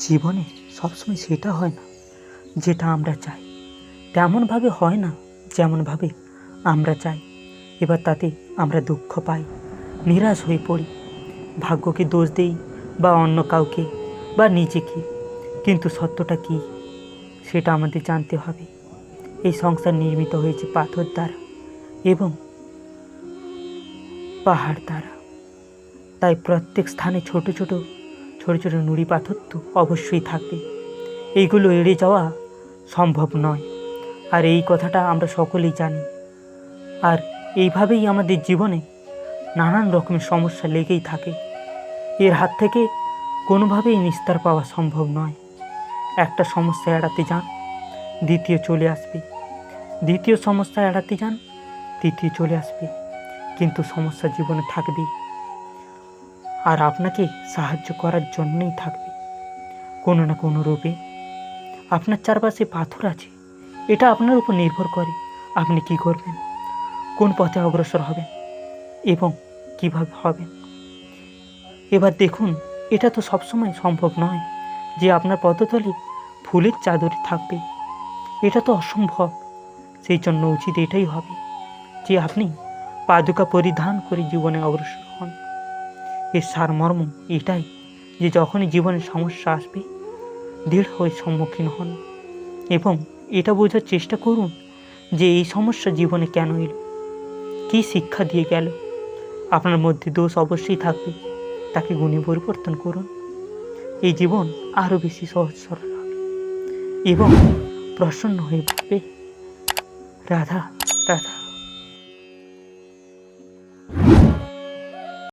জীবনে সবসময় সেটা হয় না যেটা আমরা চাই, তেমনভাবে হয় না যেমনভাবে আমরা চাই। এবার তাতে আমরা দুঃখ পাই, নিরাশ হয়ে পড়ি, ভাগ্যকে দোষ দেই বা অন্য কাউকে বা নিজেকে। কিন্তু সত্যটা কি সেটা আমাদের জানতে হবে। এই সংসার নির্মিত হয়েছে পাথর দ্বারা এবং পাহাড় দ্বারা। তাই প্রত্যেক স্থানে ছোট ছোট নুড়ি পাথর তো অবশ্যই থাকবে। এইগুলো এড়িয়ে যাওয়া সম্ভব নয়, আর এই কথাটা আমরা সকলেই জানি। আর এইভাবেই আমাদের জীবনে নানান রকমের সমস্যা লেগেই থাকে। এর হাত থেকে কোনোভাবেই নিস্তার পাওয়া সম্ভব নয়। একটা সমস্যা এড়াতে যান, দ্বিতীয় চলে আসবে, দ্বিতীয় সমস্যা এড়াতে যান, তৃতীয় চলে আসবে, কিন্তু সমস্যা জীবনে থাকবেই, আর আপনাকে সাহায্য করার জন্যই থাকবে কোনো না কোনো রূপে। আপনার চারপাশে পাথর আছে, এটা আপনার উপর নির্ভর করে আপনি কি করবেন, কোন পথে অগ্রসর হবেন এবং কিভাবে হবেন। এবার দেখুন, এটা তো সবসময় সম্ভব নয় যে আপনার পদতলে ফুলের চাদরে থাকবে, এটা তো অসম্ভব। সেই জন্য উচিত এটাই হবে যে আপনি পাদুকা পরিধান করে জীবনে অগ্রসর হন। এর সারমর্ম এটাই যে যখনই জীবনে সমস্যা আসবে দৃঢ় হয়ে সম্মুখীন হন এবং এটা বোঝার চেষ্টা করুন যে এই সমস্যা জীবনে কেন এলো, কী শিক্ষা দিয়ে গেল। আপনার মধ্যে দোষ অবশ্যই থাকবে, তাকে গুণে পরিবর্তন করুন। এই জীবন আরও বেশি সহজ সরল হবে এবং প্রসন্ন হয়ে উঠবে। রাধা রাধা।